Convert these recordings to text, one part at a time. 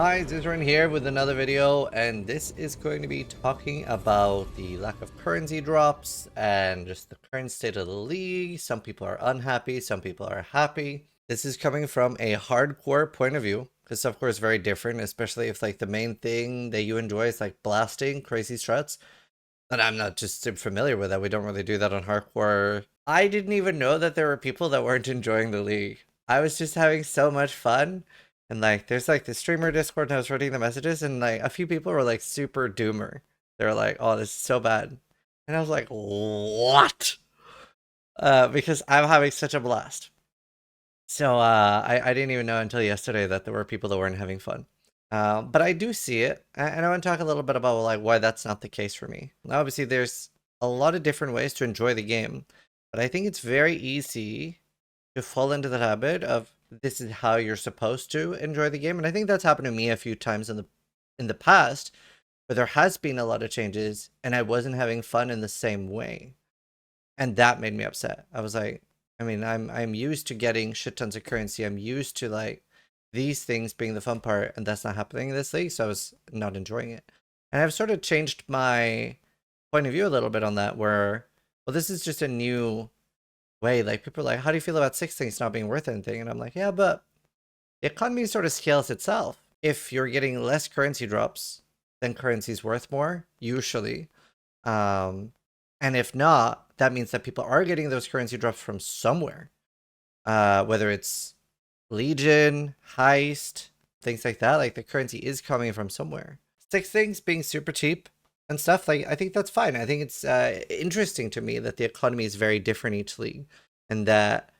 Hi, Zizaran here with another video, and this is going to be talking about the lack of currency drops and just the current state of the league. Some people are unhappy, some people are happy. This is coming from a hardcore point of view, because of course very different, especially if like the main thing that you enjoy is like blasting crazy struts. And I'm not just familiar with that. We don't really do that on hardcore. I didn't even know that there were people that weren't enjoying the league. I was just having so much fun. And like, there's like the streamer Discord, and I was reading the messages, and like a few people were like super doomer. They were like, "Oh, this is so bad," and I was like, "What?" Because I'm having such a blast. So I didn't even know until yesterday that there were people that weren't having fun. But I do see it, and I want to talk a little bit about like why that's not the case for me. Now, obviously, there's a lot of different ways to enjoy the game, but I think it's very easy to fall into the habit of this is how you're supposed to enjoy the game, and I think that's happened to me a few times in the past, where there has been a lot of changes, and I wasn't having fun in the same way, and that made me upset. I was like, I mean, I'm used to getting shit tons of currency. I'm used to like these things being the fun part, and that's not happening in this league, so I was not enjoying it. And I've sort of changed my point of view a little bit on that, where well, this is just a new way. Like people are like, how do you feel about six things not being worth anything? And I'm like, yeah, but the economy sort of scales itself. If you're getting less currency drops, then currency's worth more, usually. Um, and if not, that means that people are getting those currency drops from somewhere. Whether it's Legion, Heist, things like that. Like the currency is coming from somewhere. Six things being super cheap and stuff, like I think that's fine. I think it's interesting to me that the economy is very different each league, and that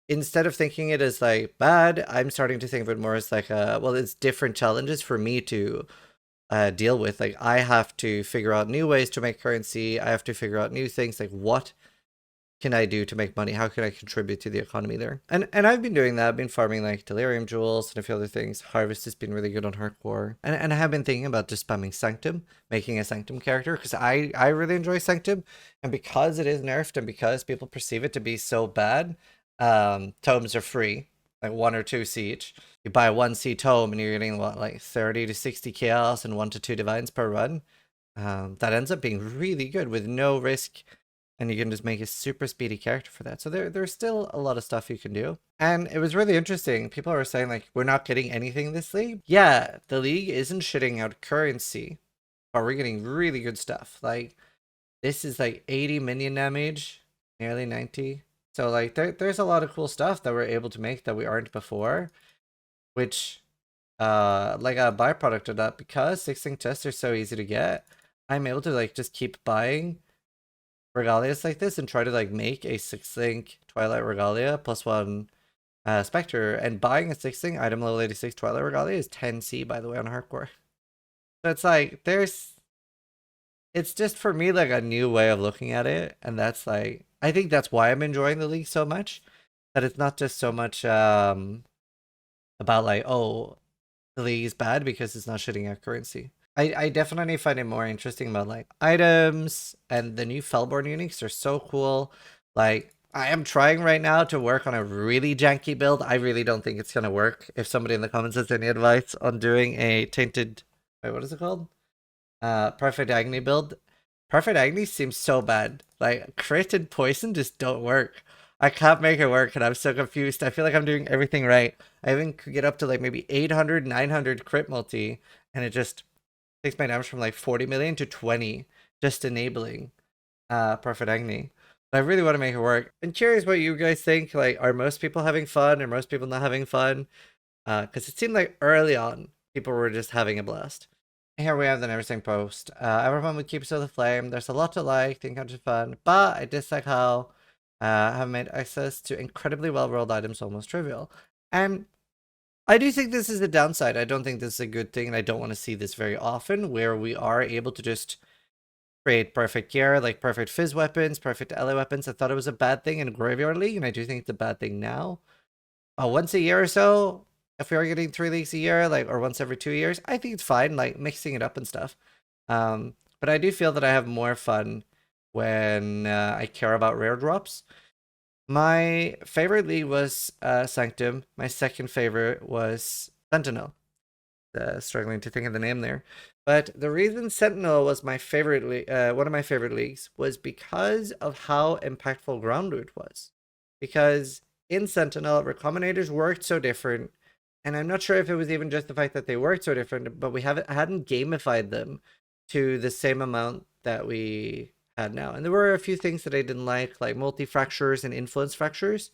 instead of thinking it as like bad, I'm starting to think of it more as like well, it's different challenges for me to deal with. Like I have to figure out new ways to make currency. I have to figure out new things. Like what can I do to make money? How can I contribute to the economy there? And I've been doing that. I've been farming like delirium jewels and a few other things. Harvest has been really good on hardcore. And I have been thinking about just spamming Sanctum, making a Sanctum character, because I really enjoy Sanctum. And because it is nerfed and because people perceive it to be so bad, tomes are free. Like 1 or 2 each. You buy 1 tome and you're getting what, like 30 to 60 chaos and 1 to 2 divines per run. That ends up being really good with no risk, and you can just make a super speedy character for that. So there's still a lot of stuff you can do. And it was really interesting. People are saying like, we're not getting anything this league. Yeah, the league isn't shitting out currency, but we're getting really good stuff. Like this is like 80 minion damage, nearly 90. So like there's a lot of cool stuff that we're able to make that we aren't before, which like a byproduct of that, because 6-link chests are so easy to get, I'm able to like just keep buying regalias like this and try to like make a 6-link Twilight Regalia +1 Spectre. And buying a 6-link item level 86 Twilight Regalia is 10C, by the way, on hardcore. So it's like it's just for me like a new way of looking at it, and that's like I think that's why I'm enjoying the league so much. That it's not just so much about like, oh, the league is bad because it's not shitting out currency. I definitely find it more interesting about like items, and the new Felborn uniques are so cool. Like I am trying right now to work on a really janky build. I really don't think it's gonna work. If somebody in the comments has any advice on doing a tainted, wait, what is it called? Perfect Agony build. Perfect Agony seems so bad. Like crit and poison just don't work. I can't make it work, and I'm so confused. I feel like I'm doing everything right. I even could get up to like maybe 800, 900 crit multi, and it just takes my damage from like 40 million to 20, just enabling Perfect Agony. But I really want to make it work. I'm curious what you guys think. Like, are most people having fun? Are most people not having fun? Because it seemed like early on, people were just having a blast. Here we have the Never post. Everyone would keep to the flame. There's a lot to like, think of fun, but I dislike how have made access to incredibly well-rolled items almost trivial. And I do think this is a downside. I don't think this is a good thing, and I don't want to see this very often, where we are able to just create perfect gear, like perfect fizz weapons, perfect ally weapons. I thought it was a bad thing in Graveyard League, and I do think it's a bad thing now. Once a year or so, if we are getting 3 leagues a year, like, or once every 2 years, I think it's fine, like mixing it up and stuff. But I do feel that I have more fun when I care about rare drops. My favorite league was Sanctum. My second favorite was Sentinel. struggling to think of the name there. But the reason Sentinel was my favorite, one of my favorite leagues, was because of how impactful ground loot was. Because in Sentinel, recombinators worked so different, and I'm not sure if it was even just the fact that they worked so different, but we hadn't gamified them to the same amount that we had now. And there were a few things that I didn't like multi-fractures and influence fractures,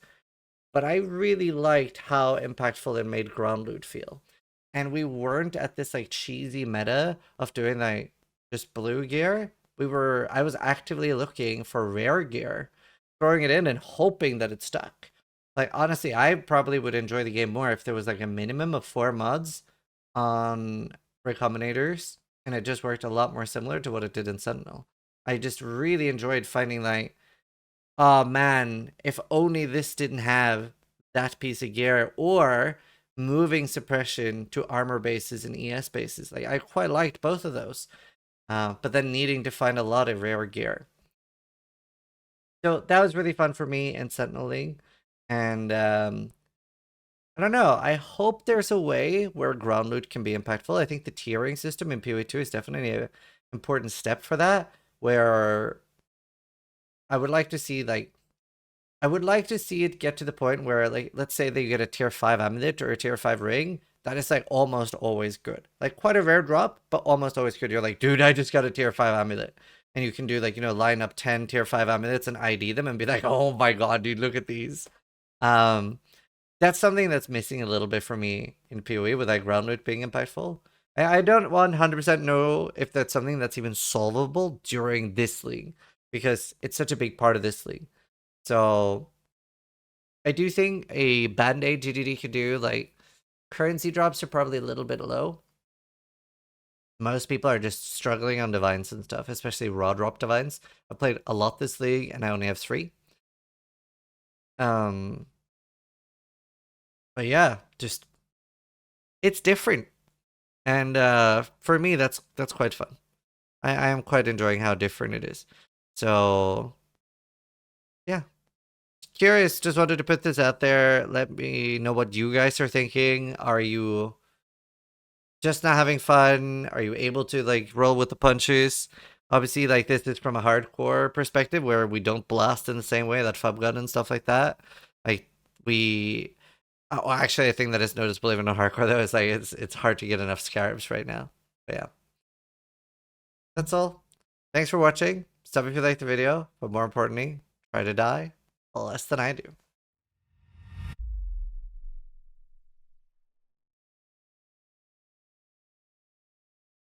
but I really liked how impactful it made ground loot feel. And we weren't at this like cheesy meta of doing like just blue gear. I was actively looking for rare gear, throwing it in and hoping that it stuck. Like honestly, I probably would enjoy the game more if there was like a minimum of 4 mods on recombinators, and it just worked a lot more similar to what it did in Sentinel. I just really enjoyed finding like, oh man, if only this didn't have that piece of gear, or moving suppression to armor bases and ES bases. Like I quite liked both of those, but then needing to find a lot of rare gear. So that was really fun for me in Sentinel League, and I don't know. I hope there's a way where ground loot can be impactful. I think the tiering system in PoE 2 is definitely an important step for that, where I would like to see like I would like to see it get to the point where, like, let's say they get a tier 5 amulet or a tier 5 ring. That is, like, almost always good. Like, quite a rare drop, but almost always good. You're like, dude, I just got a tier 5 amulet. And you can do, like, line up 10 tier 5 amulets and ID them and be like, oh my god, dude, look at these. That's something that's missing a little bit for me in PoE with, like, ground loot being impactful. I don't 100% know if that's something that's even solvable during this league, because it's such a big part of this league. So I do think a Band-Aid GDD could do, like, currency drops are probably a little bit low. Most people are just struggling on divines and stuff, especially raw drop divines. I played a lot this league and I only have 3. But yeah, just it's different. And for me that's quite fun. I am quite enjoying how different it is. So yeah. Curious, just wanted to put this out there. Let me know what you guys are thinking. Are you just not having fun? Are you able to like roll with the punches? Obviously, like this is from a hardcore perspective where we don't blast in the same way that Fub gun and stuff like that. Like we, oh, actually, a thing that is noticeable even on hardcore though is like it's hard to get enough scarabs right now. But yeah, that's all. Thanks for watching. Stop if you liked the video, but more importantly, try to die less than I do.